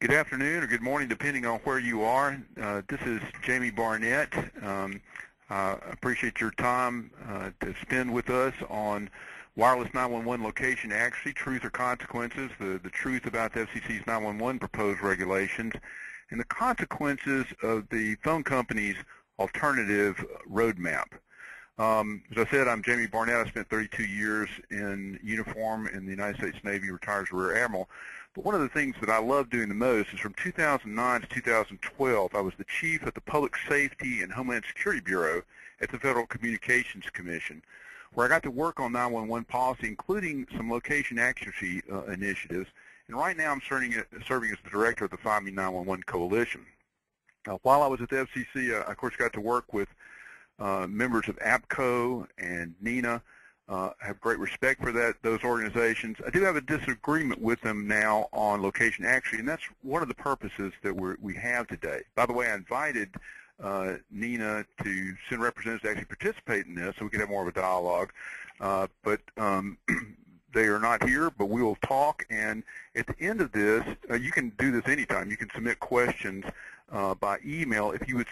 Good afternoon or good morning, depending on where you are. This is Jamie Barnett. I appreciate your time to spend with us on wireless 911 location accuracy, truth or consequences, the truth about the FCC's 911 proposed regulations, and the consequences of the phone company's alternative roadmap. As I said, I'm Jamie Barnett. I spent 32 years in uniform in the United States Navy, retired as a Rear Admiral. But one of the things that I love doing the most is from 2009 to 2012, I was the chief of the Public Safety and Homeland Security Bureau at the Federal Communications Commission, where I got to work on 911 policy, including some location accuracy initiatives. And right now I'm serving as the director of the Find Me 911 Coalition. While I was at the FCC, I of course got to work with members of APCO and NENA. I have great respect for those organizations. I do have a disagreement with them now on location accuracy, and that's one of the purposes that we have today. By the way, I invited NENA to send representatives to actually participate in this so we could have more of a dialogue. But they are not here, but we will talk. And at the end of this, you can do this anytime. You can submit questions by email. If you would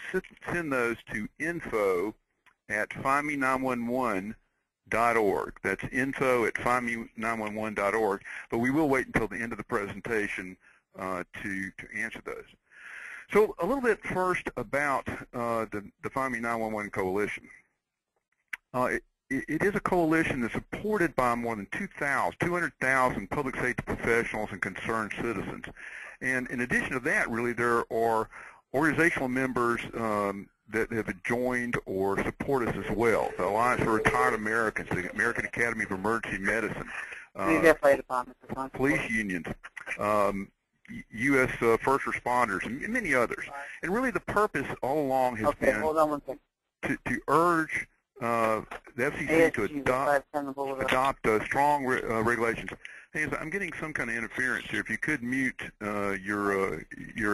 send those to info@findme911.org. That's info@findme911.org. But we will wait until the end of the presentation to answer those. So a little bit first about the Find Me 911 Coalition. It is a coalition that's supported by more than 200,000 public safety professionals and concerned citizens. And in addition to that, really, there are organizational members that have joined or support us as well. The Alliance for Retired Americans, the American Academy of Emergency Medicine, police unions, U.S. first responders, and many others. And really the purpose all along has been to urge the FCC to adopt strong regulations. Hey, I'm getting some kind of interference here. If you could mute your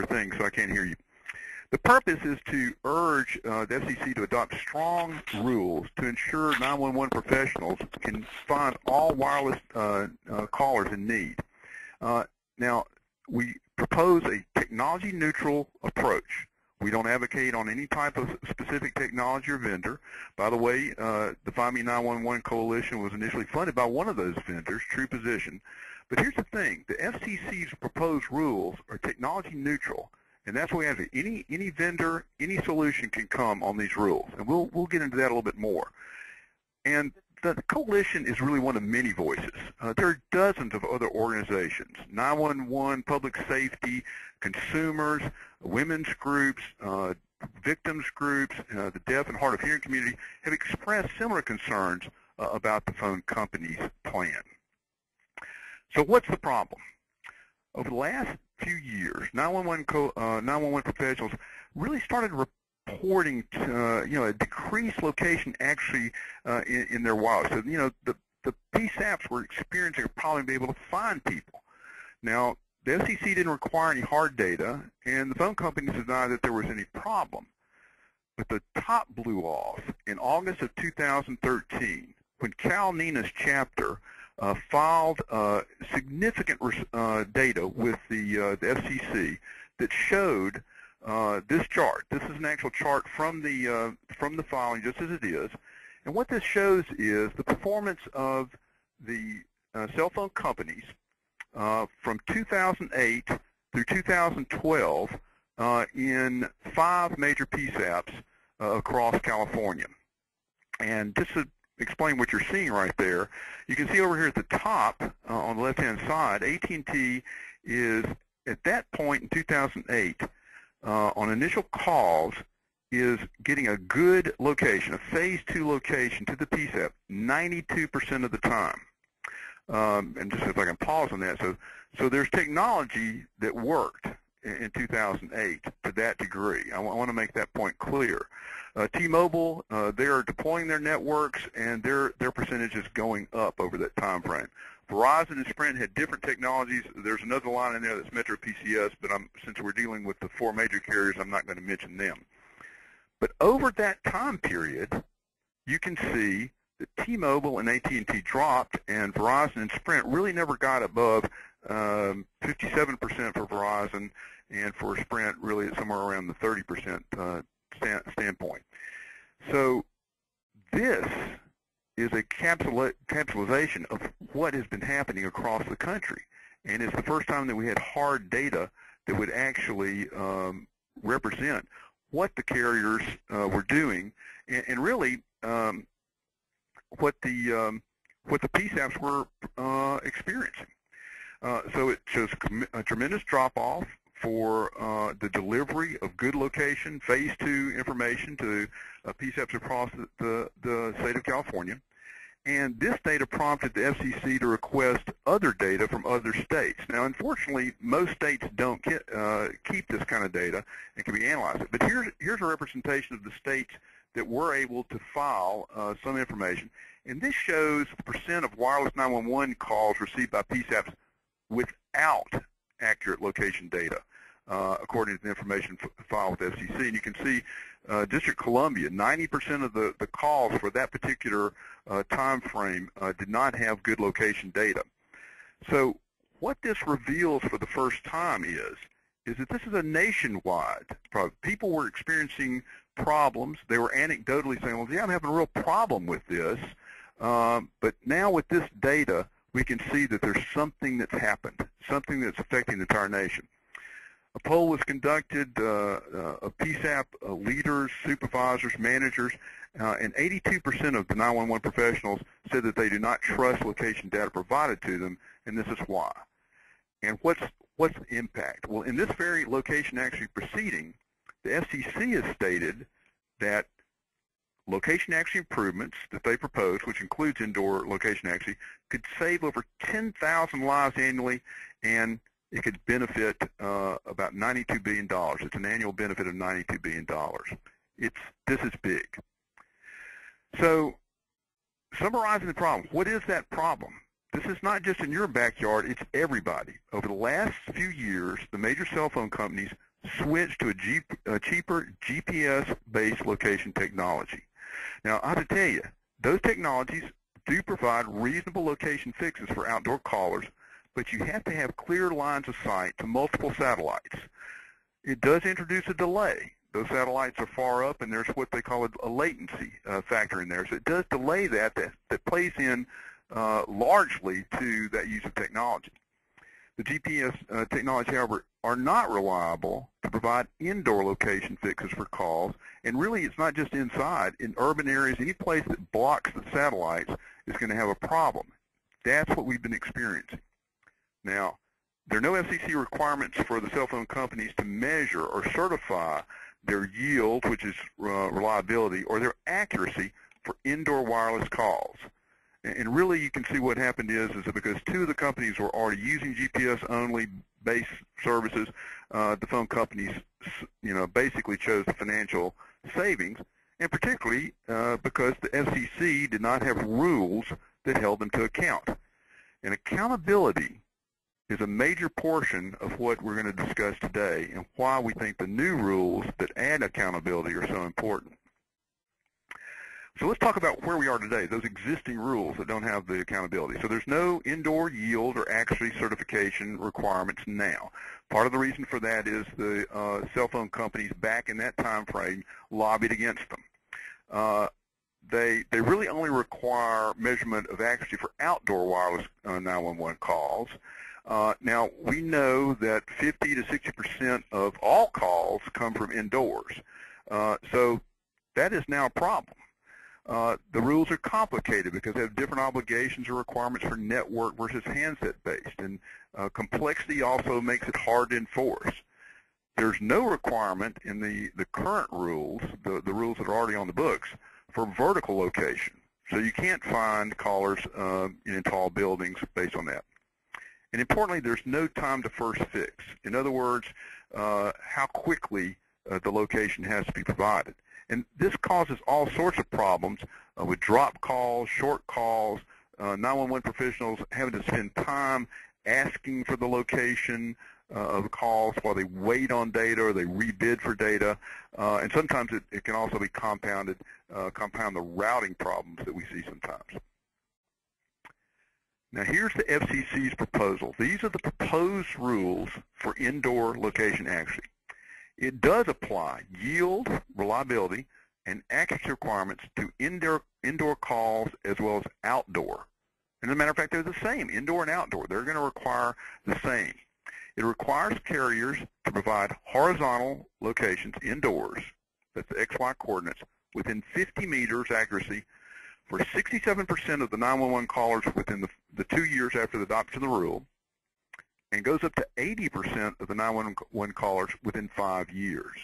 thing so I can't hear you. The purpose is to urge the FCC to adopt strong rules to ensure 911 professionals can find all wireless callers in need. Now, we propose a technology-neutral approach. We don't advocate on any type of specific technology or vendor. By the way, the Find Me 911 Coalition was initially funded by one of those vendors, True Position. But here's the thing. The FCC's proposed rules are technology-neutral. And that's why we have any vendor, any solution can come on these rules. And we'll get into that a little bit more. And the coalition is really one of many voices. There are dozens of other organizations, 911, public safety, consumers, women's groups, victims groups, the deaf and hard of hearing community have expressed similar concerns about the phone company's plan. So what's the problem? Over the last few years, 911 professionals really started reporting a decreased location accuracy in their wireless. So, the PSAPs were experiencing a problem to be able to find people. Now, the FCC didn't require any hard data, and the phone companies denied that there was any problem. But the top blew off in August of 2013 when Cal NENA's chapter filed significant data with the FCC that showed this chart. This is an actual chart from the filing, just as it is. And what this shows is the performance of the cell phone companies from 2008 through 2012 in 5 major PSAPs across California. And just to explain what you're seeing right there, you can see over here at the top on the left-hand side, AT&T is, at that point in 2008, on initial calls, is getting a good location, a phase 2 location to the PSAP 92% of the time. And just if I can pause on that, so there's technology that worked in 2008 to that degree. I want to make that point clear. T-Mobile, they are deploying their networks, and their percentage is going up over that time frame. Verizon and Sprint had different technologies. There's another line in there that's Metro PCS, but since we're dealing with the 4 major carriers, I'm not going to mention them. But over that time period, you can see that T-Mobile and AT&T dropped, and Verizon and Sprint really never got above 57% for Verizon, and for Sprint, really it's somewhere around the 30% standpoint. So this is a capsulization of what has been happening across the country, and it's the first time that we had hard data that would actually represent what the carriers were doing, and really what the PSAPs were experiencing. So it shows a tremendous drop-off for the delivery of good location, phase 2 information to PSAPs across the state of California. And this data prompted the FCC to request other data from other states. Now, unfortunately, most states don't keep this kind of data and can be analyzed. But here's a representation of the states that were able to file some information. And this shows the percent of wireless 911 calls received by PSAPs without accurate location data, according to the information filed with FCC. And you can see District Columbia, 90% of the calls for that particular time frame did not have good location data. So what this reveals for the first time is that this is a nationwide problem. People were experiencing problems. They were anecdotally saying, well, yeah, I'm having a real problem with this. But now with this data, we can see that there's something that's happened, something that's affecting the entire nation. A poll was conducted of PSAP leaders, supervisors, managers, and 82% of the 911 professionals said that they do not trust location data provided to them, and this is why. And what's the impact? Well, in this very location accuracy proceeding, the FCC has stated that location accuracy improvements that they propose, which includes indoor location accuracy, could save over 10,000 lives annually, and it could benefit about $92 billion. It's an annual benefit of $92 billion. This is big. So, summarizing the problem, what is that problem? This is not just in your backyard, it's everybody. Over the last few years, the major cell phone companies switched to a cheaper GPS-based location technology. Now, I have to tell you, those technologies do provide reasonable location fixes for outdoor callers, but you have to have clear lines of sight to multiple satellites. It does introduce a delay. Those satellites are far up, and there's what they call a latency factor in there. So it does delay that plays in largely to that use of technology. The GPS technology, however, are not reliable to provide indoor location fixes for calls, and really it's not just inside. In urban areas, any place that blocks the satellites is going to have a problem. That's what we've been experiencing. Now, there are no FCC requirements for the cell phone companies to measure or certify their yield, which is reliability, or their accuracy for indoor wireless calls. And really, you can see what happened is that because two of the companies were already using GPS-only base services, the phone companies, basically chose the financial savings, and particularly because the FCC did not have rules that held them to account. And accountability is a major portion of what we're going to discuss today and why we think the new rules that add accountability are so important. So let's talk about where we are today, those existing rules that don't have the accountability. So there's no indoor yield or accuracy certification requirements now. Part of the reason for that is the cell phone companies back in that time frame lobbied against them. They really only require measurement of accuracy for outdoor wireless 911 calls. Now, we know that 50 to 60% of all calls come from indoors. So that is now a problem. The rules are complicated because they have different obligations or requirements for network versus handset-based, and complexity also makes it hard to enforce. There's no requirement in the current rules, the rules that are already on the books, for vertical location. So you can't find callers in tall buildings based on that. And importantly, there's no time to first fix. In other words, how quickly the location has to be provided. And this causes all sorts of problems with drop calls, short calls, 911 professionals having to spend time asking for the location of calls while they wait on data or they rebid for data. And sometimes it can also be compound the routing problems that we see sometimes. Now here's the FCC's proposal. These are the proposed rules for indoor location accuracy. It does apply yield, reliability, and accuracy requirements to indoor calls as well as outdoor. And as a matter of fact, they're the same, indoor and outdoor. They're going to require the same. It requires carriers to provide horizontal locations indoors, that's the XY coordinates, within 50 meters accuracy for 67% of the 911 callers within the 2 years after the adoption of the rule, and goes up to 80% of the 911 callers within 5 years.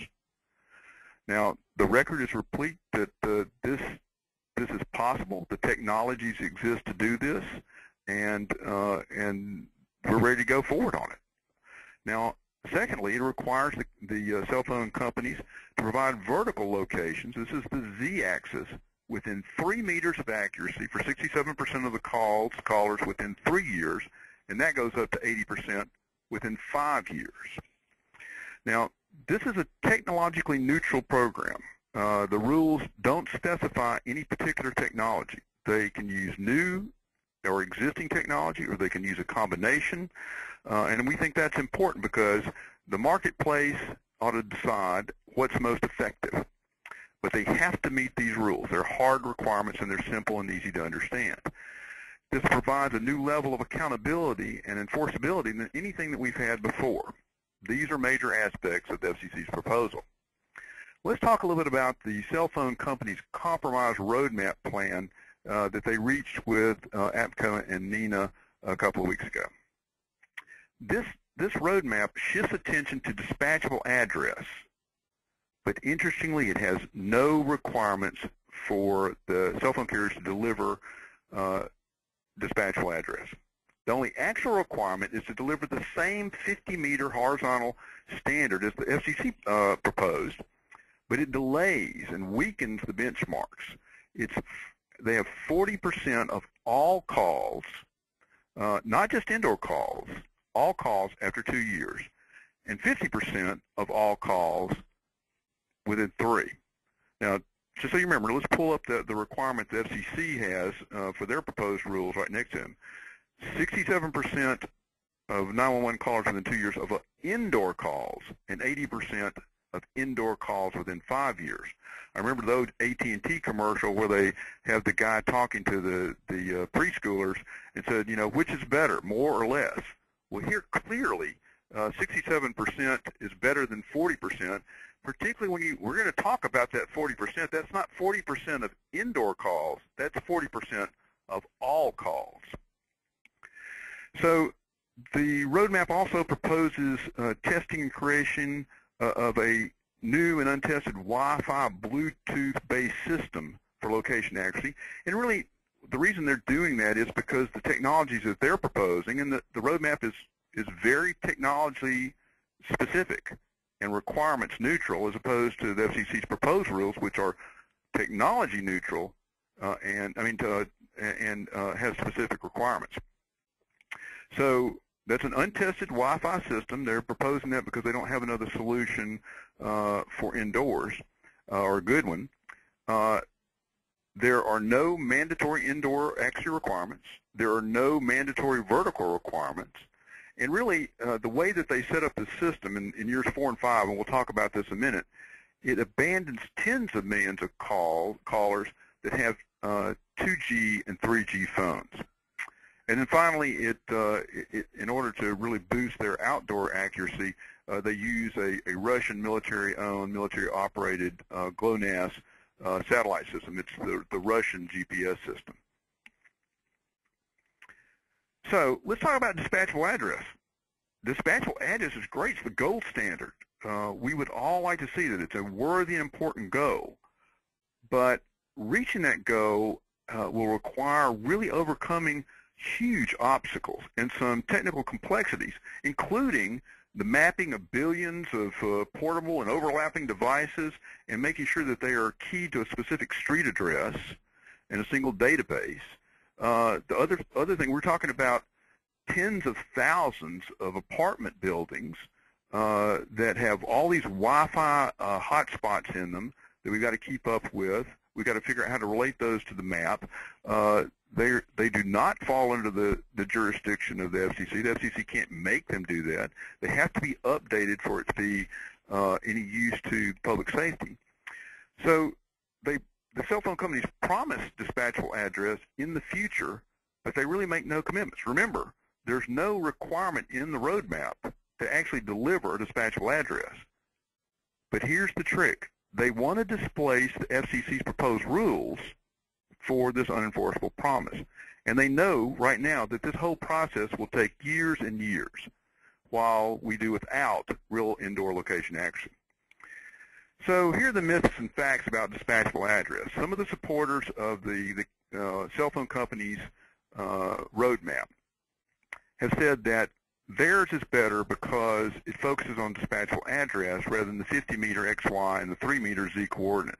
Now, the record is replete that this is possible. The technologies exist to do this, and we're ready to go forward on it. Now, secondly, it requires the cell phone companies to provide vertical locations. This is the Z-axis within 3 meters of accuracy for 67% of the callers within 3 years, and that goes up to 80% within 5 years. Now, this is a technologically neutral program. The rules don't specify any particular technology. They can use new or existing technology, or they can use a combination, and we think that's important because the marketplace ought to decide what's most effective. But they have to meet these rules. They're hard requirements, and they're simple and easy to understand. This provides a new level of accountability and enforceability than anything that we've had before. These are major aspects of the FCC's proposal. Let's talk a little bit about the cell phone company's compromise roadmap plan that they reached with APCO and NENA a couple of weeks ago. This roadmap shifts attention to dispatchable address, but interestingly, it has no requirements for the cell phone carriers to deliver dispatchable address. The only actual requirement is to deliver the same 50-meter horizontal standard as the FCC proposed, but it delays and weakens the benchmarks. They have 40% of all calls, not just indoor calls, all calls after 2 years, and 50% of all calls within 3. Now, just so you remember, let's pull up the requirement the FCC has for their proposed rules right next to them. 67% of 911 callers within 2 years of indoor calls, and 80% of indoor calls within 5 years. I remember the old AT&T commercial where they have the guy talking to the preschoolers and said, you know, which is better, more or less? Well, here clearly 67% is better than 40%, particularly when we're going to talk about that 40%. That's not 40% of indoor calls. That's 40% of all calls. So the roadmap also proposes testing and creation of a new and untested Wi-Fi Bluetooth-based system for location accuracy. And really, the reason they're doing that is because the technologies that they're proposing, and the roadmap is very technology specific and requirements neutral, as opposed to the FCC's proposed rules, which are technology neutral and has specific requirements. So that's an untested Wi-Fi system. They're proposing that because they don't have another solution for indoors, or a good one. There are no mandatory indoor accuracy requirements. There are no mandatory vertical requirements. And really, the way that they set up the system in years 4 and 5, and we'll talk about this in a minute, it abandons tens of millions of callers that have 2G and 3G phones. And then finally, in order to really boost their outdoor accuracy, they use a Russian military-owned, military-operated GLONASS satellite system. It's the Russian GPS system. So let's talk about dispatchable address. Dispatchable address is great. It's the gold standard. We would all like to see that. It's a worthy and important goal. But reaching that goal will require really overcoming huge obstacles and some technical complexities, including the mapping of billions of portable and overlapping devices and making sure that they are keyed to a specific street address in a single database. The other thing, we're talking about tens of thousands of apartment buildings that have all these Wi-Fi hotspots in them that we've got to keep up with. We've got to figure out how to relate those to the map. They do not fall under the jurisdiction of the FCC. The FCC can't make them do that. They have to be updated for it to be any use to public safety. So the cell phone companies promise dispatchable address in the future, but they really make no commitments. Remember, there's no requirement in the roadmap to actually deliver a dispatchable address. But here's the trick. They want to displace the FCC's proposed rules for this unenforceable promise. And they know right now that this whole process will take years and years while we do without real indoor location action. So here are the myths and facts about dispatchable address. Some of the supporters of the cell phone companies' roadmap have said that theirs is better because it focuses on dispatchable address rather than the 50-meter XY and the 3-meter Z coordinates.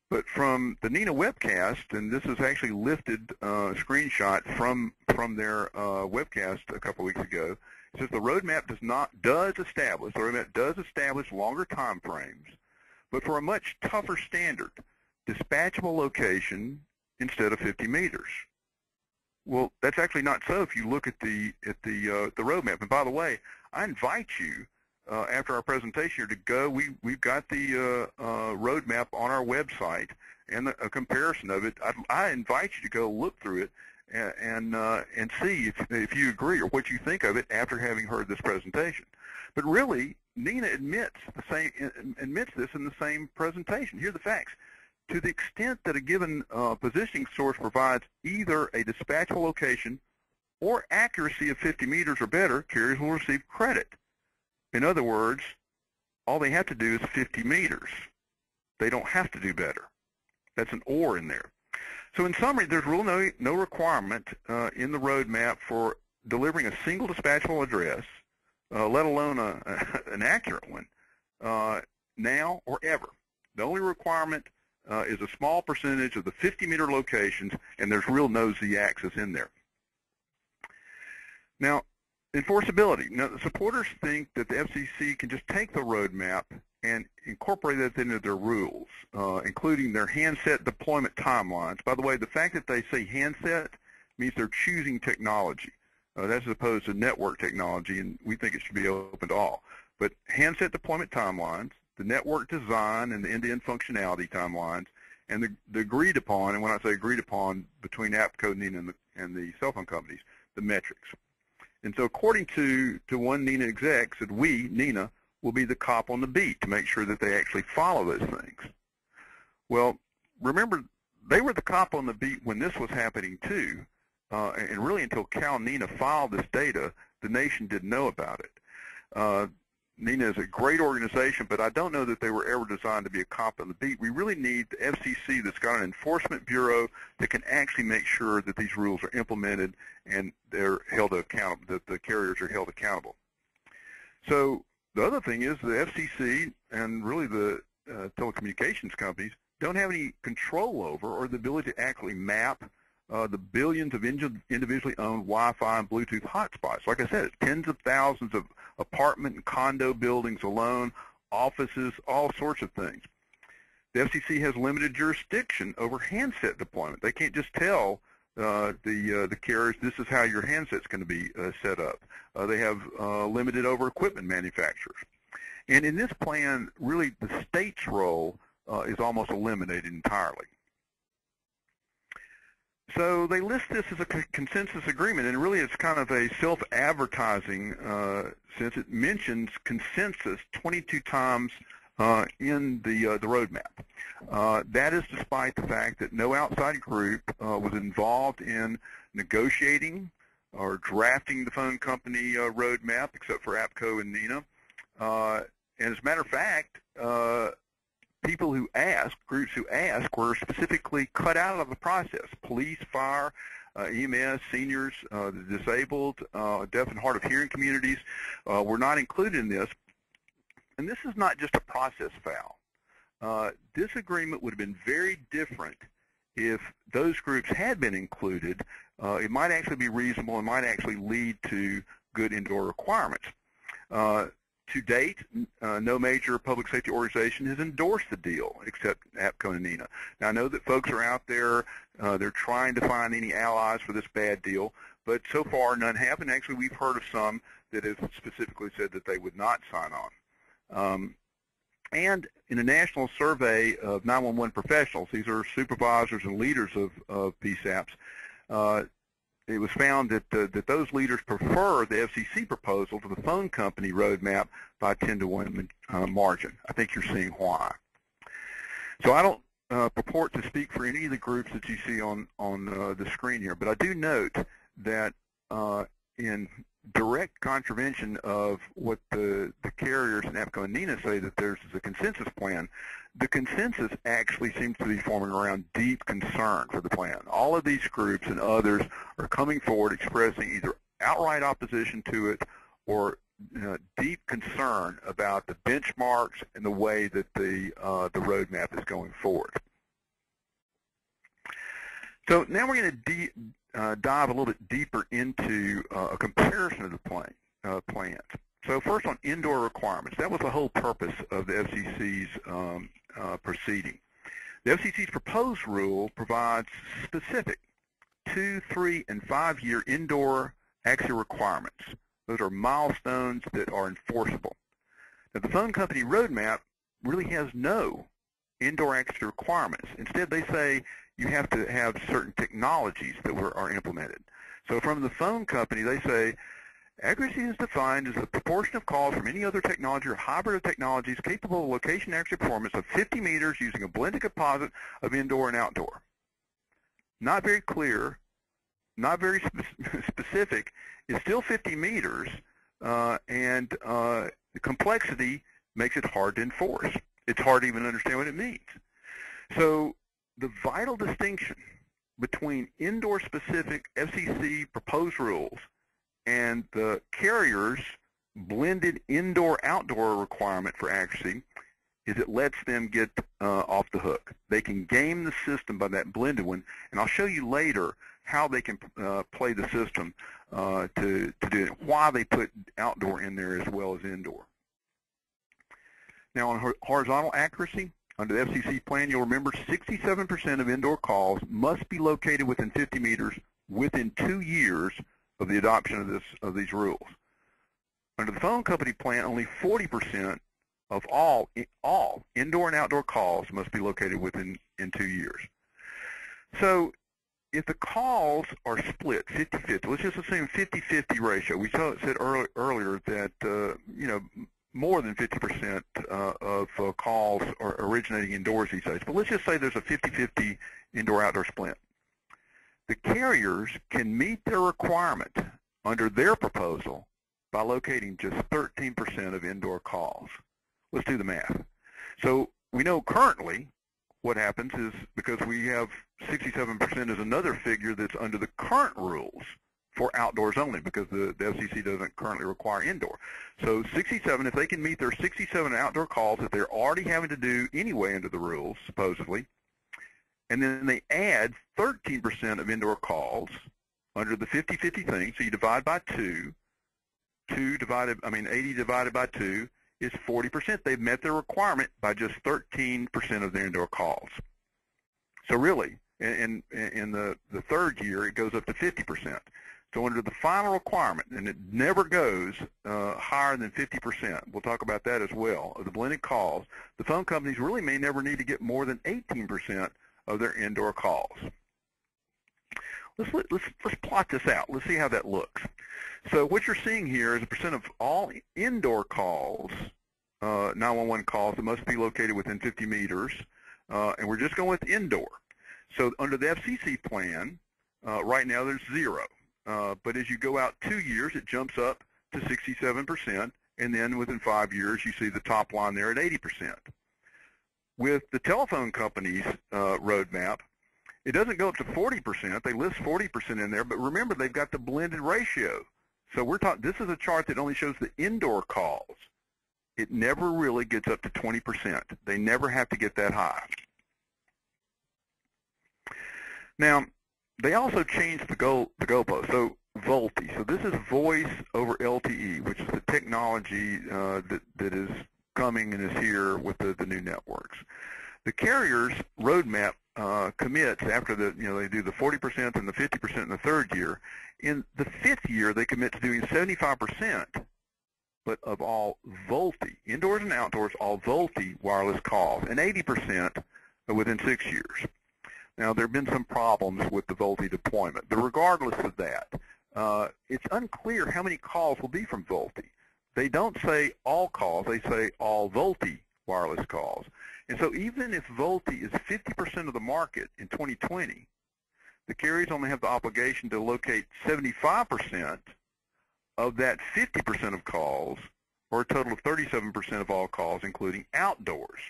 But from the NENA webcast, and this is actually lifted screenshot from their webcast a couple weeks ago, it says the roadmap does establish longer time frames, but for a much tougher standard, dispatchable location instead of 50 meters. Well, that's actually not so if you look at the roadmap. And by the way, I invite you after our presentation here to go. We've got the roadmap on our website and a comparison of it. I invite you to go look through it and see if you agree or what you think of it after having heard this presentation. But really, NENA admits this in the same presentation. Here are the facts. To the extent that a given positioning source provides either a dispatchable location or accuracy of 50 meters or better, carriers will receive credit. In other words, all they have to do is 50 meters. They don't have to do better. That's an or in there. So in summary, there's really no requirement in the roadmap for delivering a single dispatchable address, let alone an accurate one, now or ever. The only requirement is a small percentage of the 50-meter locations, and there's real no Z-axis in there. Now, enforceability. Now, the supporters think that the FCC can just take the roadmap and incorporate that into their rules, including their handset deployment timelines. By the way, the fact that they say handset means they're choosing technology. That's as opposed to network technology, and we think it should be open to all. But handset deployment timelines, the network design and the end-to-end functionality timelines, and the agreed upon, and when I say agreed upon, between APCO, NENA, and the cell phone companies, the metrics. And so according to one NENA exec, said we, NENA, will be the cop on the beat to make sure that they actually follow those things. Well, remember, they were the cop on the beat when this was happening too, and really until NENA filed this data, the nation didn't know about it. NENA is a great organization, but I don't know that they were ever designed to be a cop on the beat. We really need the FCC that's got an enforcement bureau that can actually make sure that these rules are implemented and they're held accountable, that the carriers are held accountable. So the other thing is the FCC and really the telecommunications companies don't have any control over or the ability to actually map the billions of individually owned Wi-Fi and Bluetooth hotspots. Like I said, it's tens of thousands of apartment and condo buildings alone, offices, all sorts of things. The FCC has limited jurisdiction over handset deployment. They can't just tell the carriers, this is how your handset's going to be set up. They have limited over equipment manufacturers. And in this plan, really the state's role is almost eliminated entirely. So they list this as a consensus agreement, and really it's kind of a self-advertising since it mentions consensus 22 times in the roadmap. That is despite the fact that no outside group was involved in negotiating or drafting the phone company roadmap except for APCO and NENA. And as a matter of fact, people who asked, groups who asked, were specifically cut out of the process. Police, fire, EMS, seniors, the disabled, deaf and hard of hearing communities were not included in this. And this is not just a process foul. This agreement would have been very different if those groups had been included. It might actually be reasonable and might actually lead to good indoor requirements. To date, no major public safety organization has endorsed the deal except APCO and NENA. Now, I know that folks are out there, they're trying to find any allies for this bad deal, but so far none have, and actually we've heard of some that have specifically said that they would not sign on. And in a national survey of 911 professionals, these are supervisors and leaders of PSAPs, it was found that those leaders prefer the FCC proposal to the phone company roadmap by a 10-to-1 margin. I think you're seeing why. So I don't purport to speak for any of the groups that you see on the screen here, but I do note that in direct contravention of what the carriers and APCO and NENA say that there's a consensus plan, the consensus actually seems to be forming around deep concern for the plan. All of these groups and others are coming forward expressing either outright opposition to it or deep concern about the benchmarks and the way that the roadmap is going forward. So now we're going to dive a little bit deeper into a comparison of the plans. So first on indoor requirements, that was the whole purpose of the FCC's proceeding. The FCC's proposed rule provides specific 2-, 3-, and 5-year indoor accuracy requirements. Those are milestones that are enforceable. Now the phone company roadmap really has no indoor accuracy requirements. Instead, they say you have to have certain technologies that are implemented. So from the phone company, they say accuracy is defined as the proportion of calls from any other technology or hybrid of technologies capable of location accuracy performance of 50 meters using a blended composite of indoor and outdoor. Not very clear, not very specific. It's still 50 meters, and the complexity makes it hard to enforce. It's hard to even understand what it means. So the vital distinction between indoor-specific FCC proposed rules and the carrier's blended indoor-outdoor requirement for accuracy is it lets them get off the hook. They can game the system by that blended one, and I'll show you later how they can play the system to do it, why they put outdoor in there as well as indoor. Now on horizontal accuracy, under the FCC plan, you'll remember 67% of indoor calls must be located within 50 meters within 2 years of the adoption of these rules. Under the phone company plan, only 40% of all indoor and outdoor calls must be located within 2 years. So if the calls are split 50-50, let's just assume 50-50 ratio. We said earlier that more than 50% of calls are originating indoors these days. But let's just say there's a 50-50 indoor-outdoor split. The carriers can meet their requirement under their proposal by locating just 13% of indoor calls. Let's do the math. So we know currently what happens is, because we have 67% is another figure that's under the current rules for outdoors only, because the FCC doesn't currently require indoor. So 67, if they can meet their 67 outdoor calls that they're already having to do anyway under the rules, supposedly, and then they add 13% of indoor calls under the 50-50 thing, so you divide by 2, 80 divided by 2 is 40%. They've met their requirement by just 13% of their indoor calls. So really, in the third year, it goes up to 50%. So under the final requirement, and it never goes higher than 50%, we'll talk about that as well, of the blended calls, the phone companies really may never need to get more than 18% of their indoor calls. Let's plot this out. Let's see how that looks. So what you're seeing here is a percent of all indoor calls, 911 calls that must be located within 50 meters, and we're just going with indoor. So under the FCC plan, right now there's 0. But as you go out 2 years, it jumps up to 67%, and then within 5 years, you see the top line there at 80%. With the telephone company's roadmap, it doesn't go up to 40%. They list 40% in there, but remember, they've got the blended ratio. So we're talking, this is a chart that only shows the indoor calls. It never really gets up to 20%. They never have to get that high. Now, they also changed the goalpost. So VoLTE. So this is voice over LTE, which is the technology that is coming and is here with the new networks. The carrier's roadmap commits after they do the 40% and the 50% in the third year. In the fifth year, they commit to doing 75%, but of all VoLTE, indoors and outdoors, all VoLTE wireless calls, and 80% within 6 years. Now, there have been some problems with the VoLTE deployment, but regardless of that, it's unclear how many calls will be from VoLTE. They don't say all calls, they say all VoLTE wireless calls. And so even if VoLTE is 50% of the market in 2020, the carriers only have the obligation to locate 75% of that 50% of calls, or a total of 37% of all calls, including outdoors.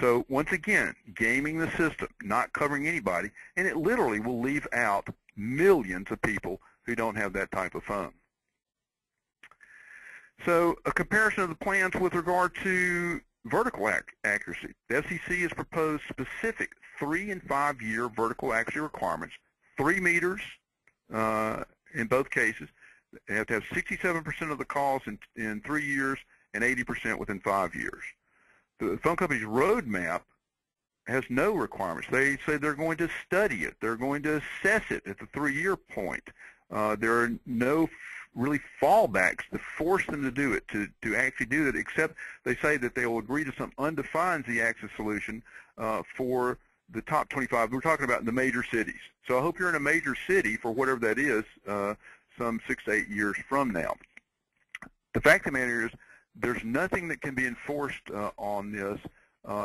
So once again, gaming the system, not covering anybody, and it literally will leave out millions of people who don't have that type of phone. So a comparison of the plans with regard to vertical accuracy. The FCC has proposed specific 3- and 5-year vertical accuracy requirements, 3 meters in both cases. They have to have 67% of the calls in 3 years and 80% within 5 years. The phone company's roadmap has no requirements. They say they're going to study it. They're going to assess it at the 3-year point. There are no really fallbacks to force them to do it, to actually do it, except they say that they will agree to some undefined Z-axis solution for the top 25. We're talking about the major cities. So I hope you're in a major city for whatever that is some 6 to 8 years from now. The fact of the matter is there's nothing that can be enforced on this,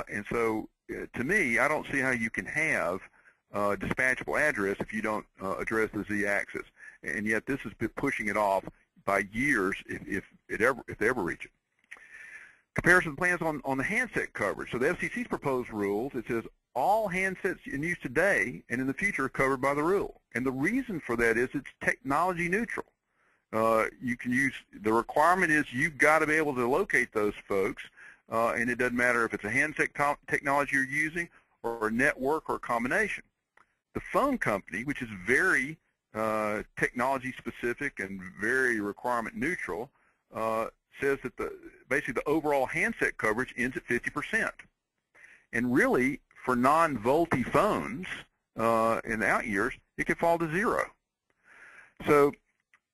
and so to me, I don't see how you can have dispatchable address if you don't address the Z-axis. And yet this has been pushing it off by years if they ever reach it. Comparison plans on the handset coverage. So the FCC's proposed rules, it says all handsets in use today and in the future are covered by the rule. And the reason for that is it's technology neutral. You can use, the requirement is you've got to be able to locate those folks, and it doesn't matter if it's a handset technology you're using or a network or a combination. The phone company, which is very technology specific and very requirement neutral, says that basically the overall handset coverage ends at 50%. And really, for non-VoLTE phones in the out years, it could fall to 0. So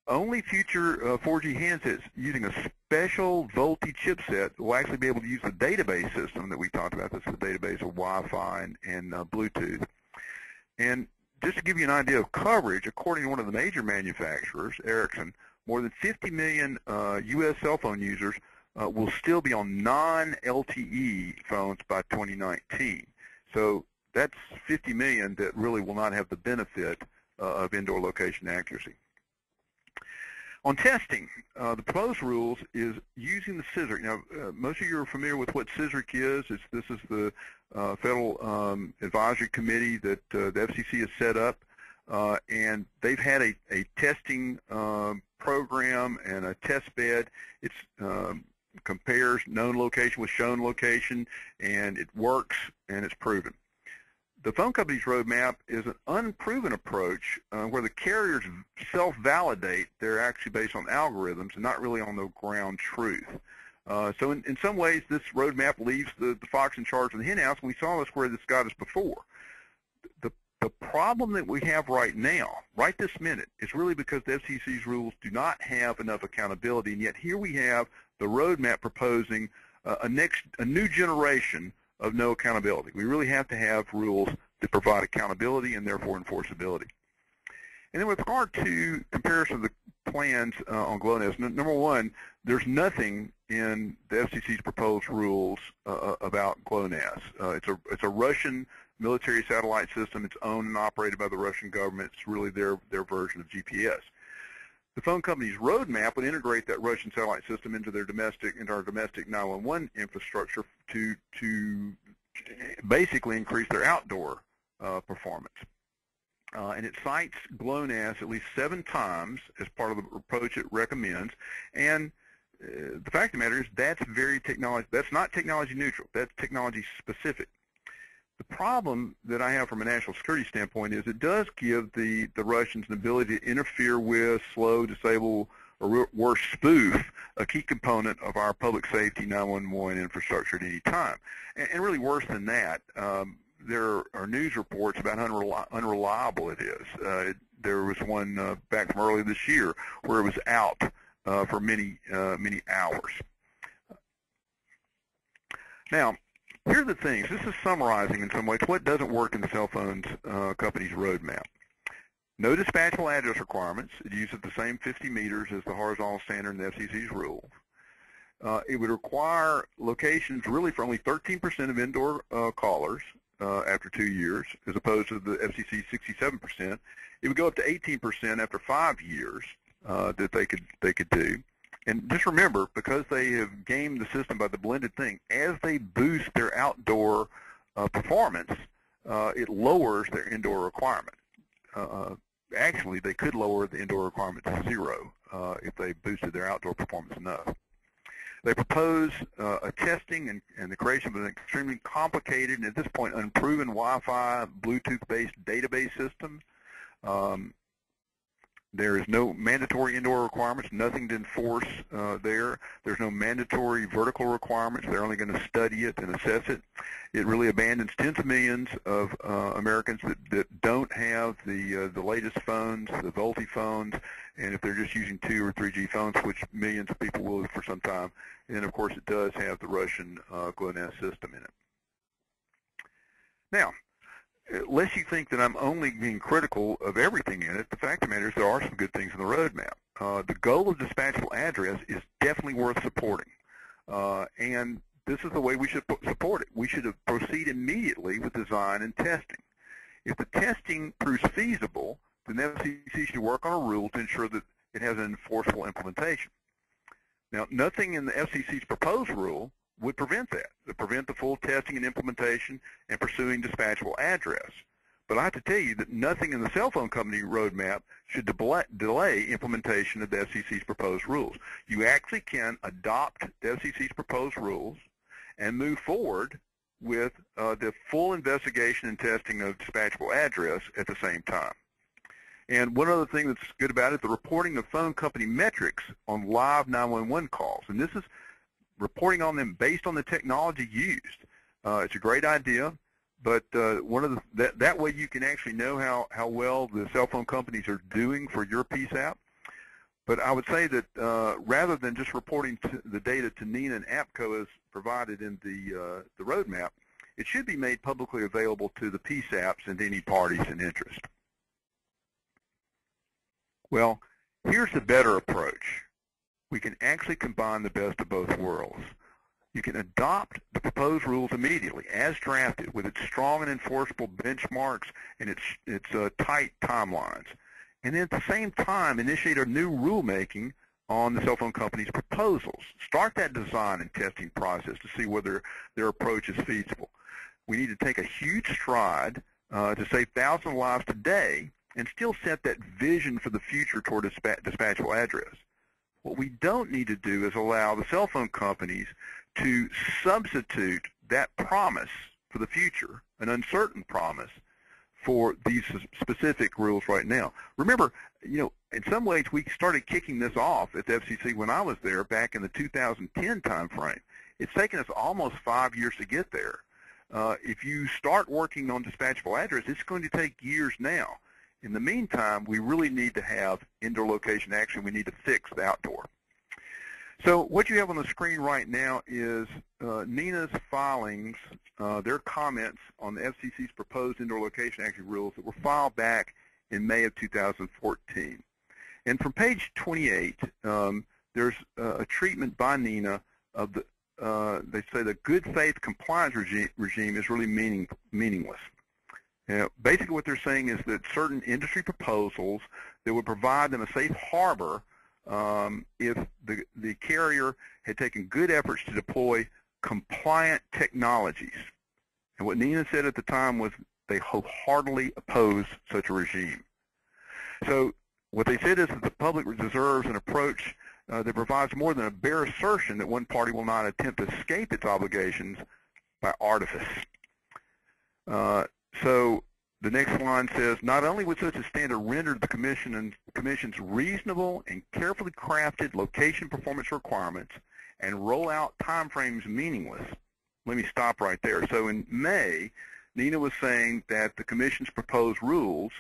only future 4G handsets using a special VoLTE chipset will actually be able to use the database system that we talked about. That's the database of Wi-Fi and Bluetooth. And just to give you an idea of coverage, according to one of the major manufacturers, Ericsson, more than 50 million U.S. cell phone users will still be on non-LTE phones by 2019. So that's 50 million that really will not have the benefit of indoor location accuracy. On testing, the proposed rules is using the CISRC. Now, most of you are familiar with what CISRC is. This is the Federal Advisory Committee that the FCC has set up, and they've had a testing program and a test bed. It compares known location with shown location, and it works, and it's proven. The phone company's roadmap is an unproven approach where the carriers self-validate. They're actually based on algorithms and not really on the ground truth. So in some ways, this roadmap leaves the fox in charge of the hen house, and we saw this where this got us before. The problem that we have right now, right this minute, is really because the FCC's rules do not have enough accountability, and yet here we have the roadmap proposing a new generation of no accountability. We really have to have rules that provide accountability and therefore enforceability. And then with regard to comparison of the plans on GLONASS, number one, there's nothing in the FCC's proposed rules about GLONASS. It's a Russian military satellite system. It's owned and operated by the Russian government. It's really their version of GPS. The phone company's roadmap would integrate that Russian satellite system into our domestic 911 infrastructure to basically increase their outdoor performance. And it cites GLONASS at least 7 times as part of the approach it recommends. And the fact of the matter is that's not technology neutral. That's technology specific. The problem that I have from a national security standpoint is it does give the Russians an ability to interfere with, slow, disable, or worse, spoof a key component of our public safety 911 infrastructure at any time. And really worse than that, there are news reports about how unreliable it is. There was one back from earlier this year where it was out for many hours. Now, here are the things. This is summarizing in some ways what doesn't work in the cell phone company's roadmap. No dispatchable address requirements. It uses the same 50 meters as the horizontal standard in the FCC's rules. It would require locations really for only 13% of indoor callers after 2 years, as opposed to the FCC's 67%. It would go up to 18% after 5 years that they could do. And just remember, because they have gamed the system by the blended thing, as they boost their outdoor performance, it lowers their indoor requirement. Actually, they could lower the indoor requirement to 0 if they boosted their outdoor performance enough. They propose a testing and the creation of an extremely complicated and at this point unproven Wi-Fi Bluetooth-based database system. There is no mandatory indoor requirements, nothing to enforce there. There's no mandatory vertical requirements. They're only going to study it and assess it. It really abandons tens of millions of Americans that don't have the latest phones, the VoLTE phones, and if they're just using 2 or 3G phones, which millions of people will for some time. And, of course, it does have the Russian GLONASS system in it. Now, lest you think that I'm only being critical of everything in it, the fact of the matter is there are some good things in the roadmap. The goal of dispatchable address is definitely worth supporting, and this is the way we should support it. We should proceed immediately with design and testing. If the testing proves feasible, then the FCC should work on a rule to ensure that it has an enforceable implementation. Now, nothing in the FCC's proposed rule would prevent that, prevent the full testing and implementation and pursuing dispatchable address. But I have to tell you that nothing in the cell phone company roadmap should delay implementation of the FCC's proposed rules. You actually can adopt the FCC's proposed rules and move forward with the full investigation and testing of dispatchable address at the same time. And one other thing that's good about it, the reporting of phone company metrics on live 911 calls. And this is reporting on them based on the technology used. It's a great idea, but that way you can actually know how well the cell phone companies are doing for your PSAP. But I would say that rather than just reporting the data to NINA and APCO as provided in the roadmap, it should be made publicly available to the PSAPs and any parties in interest. Well, here's the better approach. We can actually combine the best of both worlds. You can adopt the proposed rules immediately as drafted with its strong and enforceable benchmarks and its tight timelines. And then at the same time, initiate a new rulemaking on the cell phone company's proposals. Start that design and testing process to see whether their approach is feasible. We need to take a huge stride to save thousands of lives today and still set that vision for the future toward dispatchable address. What we don't need to do is allow the cell phone companies to substitute that promise for the future, an uncertain promise, for these specific rules right now. Remember, in some ways we started kicking this off at the FCC when I was there back in the 2010 timeframe. It's taken us almost 5 years to get there. If you start working on dispatchable address, it's going to take years now. In the meantime, we really need to have indoor location action. We need to fix the outdoor. So what you have on the screen right now is NINA's filings, their comments on the FCC's proposed indoor location action rules that were filed back in May of 2014. And from page 28, there's a treatment by NINA of the, they say the good faith compliance regime is really meaningless. Basically what they're saying is that certain industry proposals that would provide them a safe harbor if the carrier had taken good efforts to deploy compliant technologies. And what NINA said at the time was they wholeheartedly oppose such a regime. So what they said is that the public deserves an approach that provides more than a bare assertion that one party will not attempt to escape its obligations by artifice. So the next line says, not only would such a standard render the Commission's reasonable and carefully crafted location performance requirements and rollout timeframes meaningless. Let me stop right there. So in May, Nina was saying that the Commission's proposed rules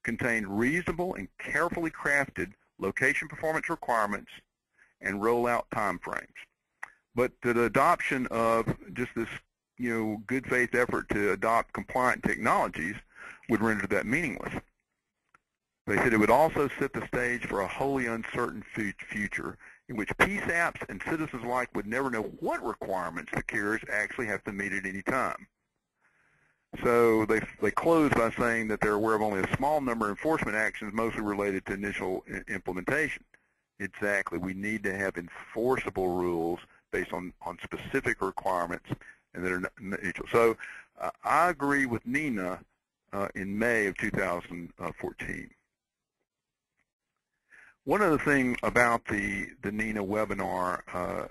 contained reasonable and carefully crafted location performance requirements and rollout timeframes. But the adoption of just this, good faith effort to adopt compliant technologies would render that meaningless. They said it would also set the stage for a wholly uncertain future in which PSAPs and citizens alike would never know what requirements the carriers actually have to meet at any time. So they close by saying that they're aware of only a small number of enforcement actions, mostly related to initial implementation. Exactly. We need to have enforceable rules based on specific requirements and that are mutual. So I agree with Nina in May of 2014. One other thing about the NINA webinar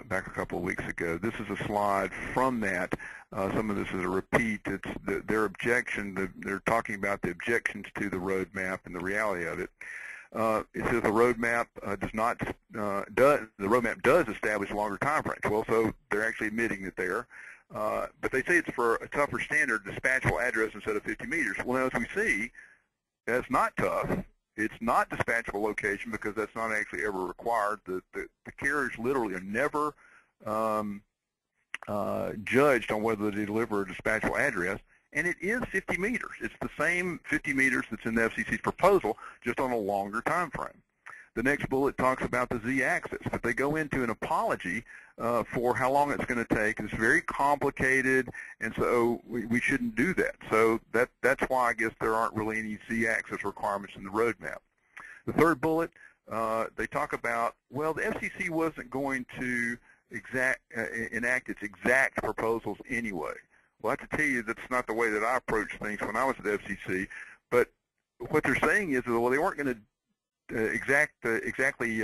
back a couple of weeks ago, this is a slide from that. Some of this is a repeat. It's their objection. They're talking about the objections to the roadmap and the reality of it. It says the roadmap does establish longer time frames. Well, so they're actually admitting that there. But they say it's for a tougher standard, dispatchable address instead of 50 meters. Well, now, as we see, that's not tough. It's not dispatchable location because that's not actually ever required. The carriers literally are never judged on whether they deliver a dispatchable address, and it is 50 meters. It's the same 50 meters that's in the FCC's proposal, just on a longer time frame. The next bullet talks about the Z-axis, but they go into an apology for how long it's going to take. It's very complicated, and so we shouldn't do that. So that's why I guess there aren't really any Z-axis requirements in the roadmap. The third bullet, they talk about, well, the FCC wasn't going to enact its exact proposals anyway. Well, I have to tell you that's not the way that I approached things when I was at the FCC, but what they're saying is, well, they weren't going to exactly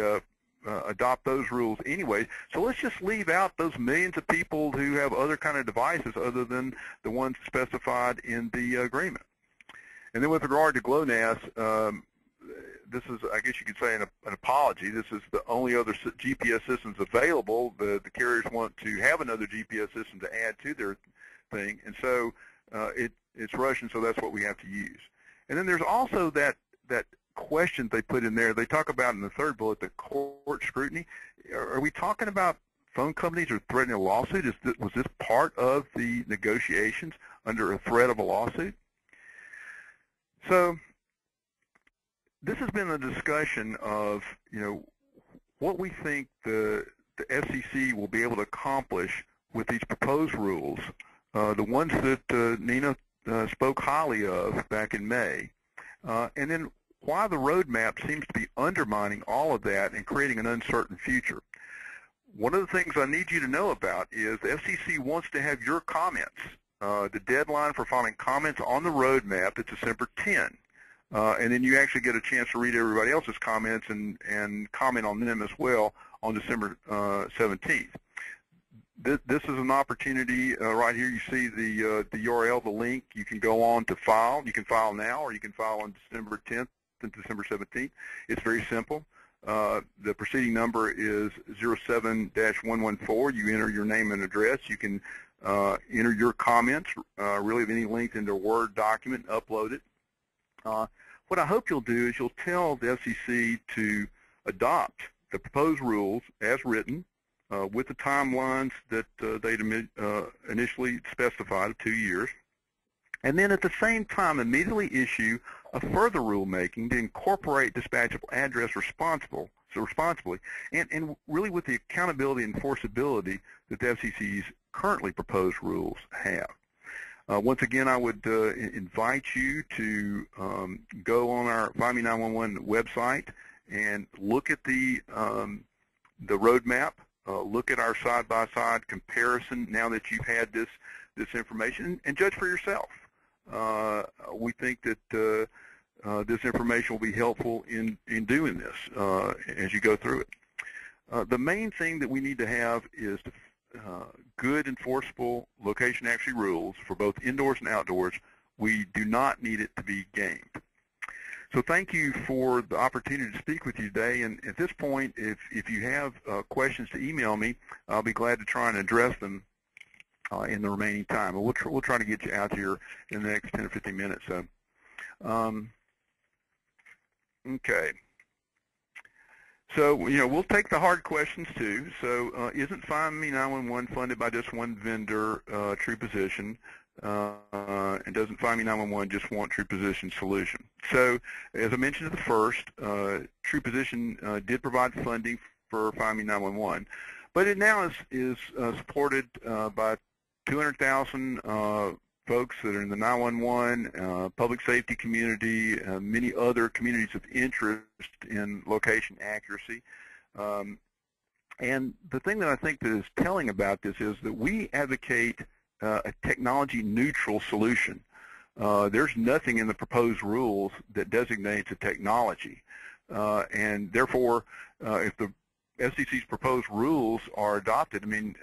adopt those rules anyway. So let's just leave out those millions of people who have other kind of devices other than the ones specified in the agreement. And then with regard to GLONASS, this is, I guess you could say, an apology. This is the only other GPS systems available. The carriers want to have another GPS system to add to their thing, and so it's Russian, so that's what we have to use. And then there's also that question they put in there. They talk about in the third bullet the court scrutiny. Are we talking about phone companies are threatening a lawsuit? Was this part of the negotiations under a threat of a lawsuit? So this has been a discussion of what we think the FCC will be able to accomplish with these proposed rules, the ones that Nina spoke highly of back in May, and then why the roadmap seems to be undermining all of that and creating an uncertain future. One of the things I need you to know about is the FCC wants to have your comments. The deadline for filing comments on the roadmap is December 10. And then you actually get a chance to read everybody else's comments and comment on them as well on December 17th. This is an opportunity right here. You see the URL, the link. You can go on to file. You can file now, or you can file on December 10th and December 17th. It's very simple. The proceeding number is 07-114. You enter your name and address. You can enter your comments, really of any length, into a Word document, upload it. What I hope you'll do is you'll tell the FCC to adopt the proposed rules as written, with the timelines that they'd initially specified of 2 years, and then at the same time immediately issue a further rulemaking to incorporate dispatchable address responsibly, and really with the accountability and enforceability that the FCC's currently proposed rules have. Once again, I would invite you to go on our Find Me 911 website and look at the roadmap. Look at our side-by-side comparison now that you've had this information, and judge for yourself. We think that this information will be helpful in doing this as you go through it. The main thing that we need to have is good enforceable location actually rules for both indoors and outdoors we do not need it to be gamed. So thank you for the opportunity to speak with you today. And at this point, if you have questions to email me, I'll be glad to try and address them in the remaining time. But we'll try to get you out here in the next 10 or 15 minutes. So, okay. So, we'll take the hard questions too. So, isn't Find Me 911 funded by just one vendor, True Position? And doesn't Find Me 911 just want True Position solution? So, as I mentioned at the first, True Position did provide funding for Find Me 911, but it now is supported by 200,000 folks that are in the 911, public safety community, many other communities of interest in location accuracy. And the thing that I think that is telling about this is that we advocate a technology-neutral solution. There's nothing in the proposed rules that designates a technology. And therefore, if the FCC's proposed rules are adopted, I mean,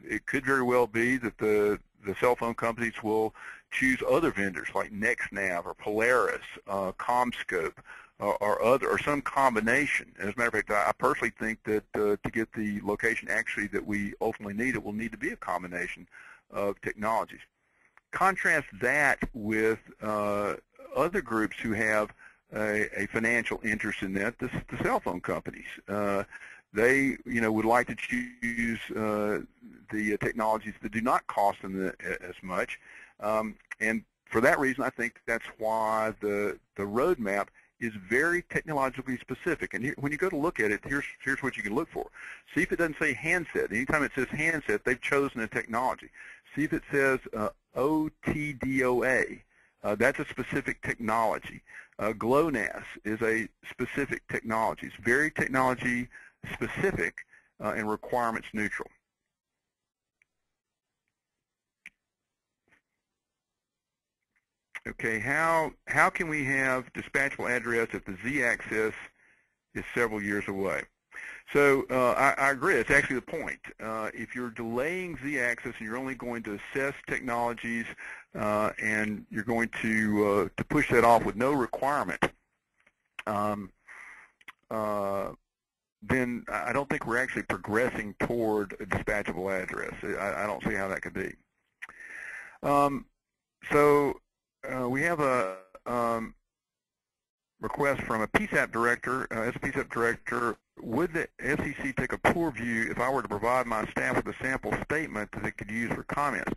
it could very well be that the cell phone companies will choose other vendors like NextNav or Polaris, CommScope, or some combination. As a matter of fact, I personally think that to get the location accuracy that we ultimately need, it will need to be a combination of technologies. Contrast that with other groups who have a financial interest in that, the cell phone companies. They, would like to choose the technologies that do not cost them as much, and for that reason, I think that's why the roadmap is very technologically specific. And here, when you go to look at it, here's what you can look for. See if it doesn't say handset. Anytime it says handset, they've chosen a technology. See if it says OTDOA. That's a specific technology. GLONASS is a specific technology. It's very technology specific and requirements neutral. Okay, how can we have dispatchable address if the Z-axis is several years away? So I agree. That's actually the point. If you're delaying Z-axis and you're only going to assess technologies and you're going to push that off with no requirement, then I don't think we're actually progressing toward a dispatchable address. I don't see how that could be. We have a request from a PSAP director. As a PSAP director, would the FCC take a poor view if I were to provide my staff with a sample statement that they could use for comments?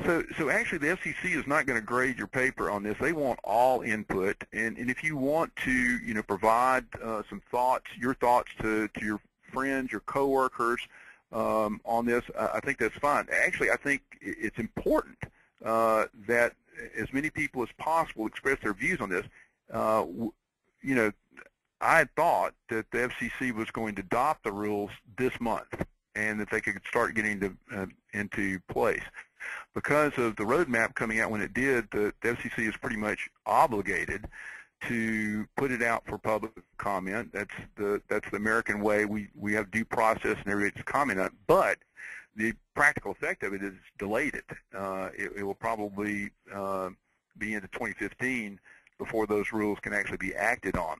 So actually, the FCC is not going to grade your paper on this. They want all input, and if you want to, provide some thoughts, your thoughts to your friends, your coworkers on this, I think that's fine. Actually, I think it's important that as many people as possible express their views on this. I had thought that the FCC was going to adopt the rules this month and that they could start getting into place. Because of the roadmap coming out when it did, the FCC is pretty much obligated to put it out for public comment. That's the American way. We have due process and everybody's comment on it. But the practical effect of it is delayed it. It will probably be into 2015 before those rules can actually be acted on.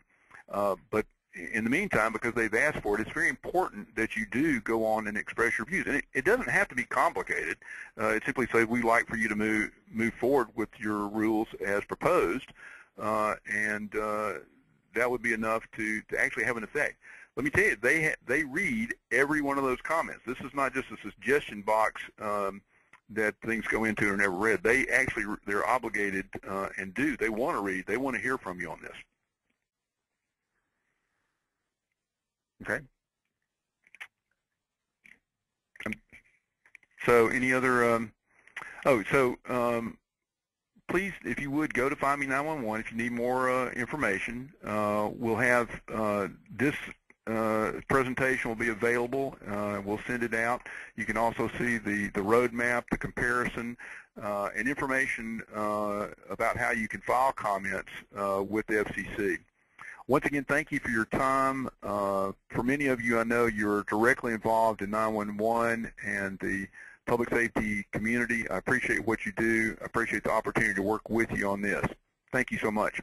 But in the meantime, because they've asked for it, it's very important that you do go on and express your views. And it doesn't have to be complicated. It simply says we'd like for you to move forward with your rules as proposed, and that would be enough to actually have an effect. Let me tell you, they read every one of those comments. This is not just a suggestion box that things go into or never read. They're obligated and do. They want to read. They want to hear from you on this. Okay. So any other? Please, if you would, go to Find Me 911 if you need more information. We'll have this presentation will be available. We'll send it out. You can also see the roadmap, the comparison, and information about how you can file comments with the FCC. Once again, thank you for your time. For many of you, I know you're directly involved in 911 and the public safety community. I appreciate what you do. I appreciate the opportunity to work with you on this. Thank you so much.